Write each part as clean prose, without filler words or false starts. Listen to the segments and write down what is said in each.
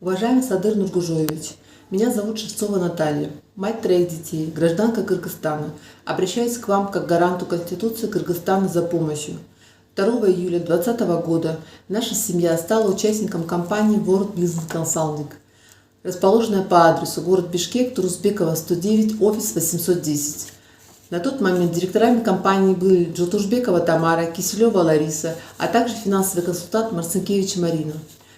Уважаемый Садыр Нургужоевич, меня зовут Шевцова Наталья, мать 3 детей, гражданка Кыргызстана. Обращаюсь к вам как гаранту Конституции Кыргызстана за помощью. 2 июля 2020 года наша семья стала участником компании World Business Consulting, расположенная по адресу город Бишкек, Турузбекова, 109, офис 810. На тот момент директорами компании были Джотужбекова Тамара, Киселева Лариса, а также финансовый консультант Марцинкевич Марина,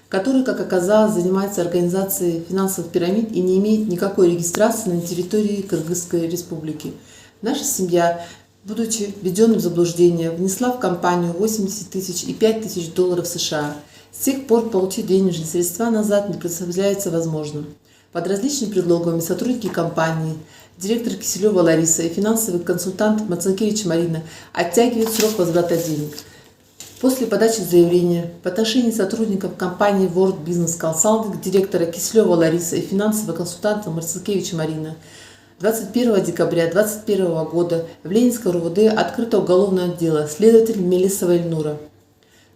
который, как оказалось, занимается организацией финансовых пирамид и не имеет никакой регистрации на территории Кыргызской республики. Наша семья, будучи введенной в заблуждение, внесла в компанию 80 тысяч и 5 тысяч долларов США. С тех пор получить денежные средства назад не представляется возможным. Под различными предлогами сотрудники компании, директор Киселева Лариса и финансовый консультант Марцинкевич Марина оттягивают срок возврата денег. После подачи заявления в отношении сотрудников компании World Business Consulting, директора Киселева Лариса и финансового консультанта Марцинкевич Марина 21 декабря 2021 года в Ленинском РУВД открыто уголовное дело следователь Мелисова Эльнура,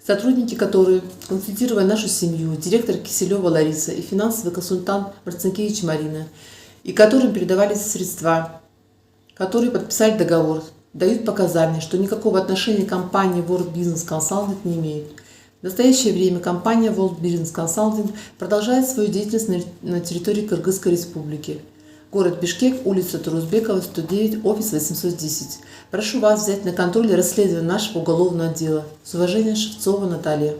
сотрудники которой, консультируя нашу семью, директор Киселева Лариса и финансовый консультант Марцинкевич Марина, и которым передавались средства, которые подписали договор, дают показания, что никакого отношения к компании World Business Consulting не имеют. В настоящее время компания World Business Consulting продолжает свою деятельность на территории Кыргызской республики. Город Бишкек, улица Турузбекова, 109, офис 810. Прошу вас взять на контроль расследование нашего уголовного дела. С уважением, Шевцова Наталья.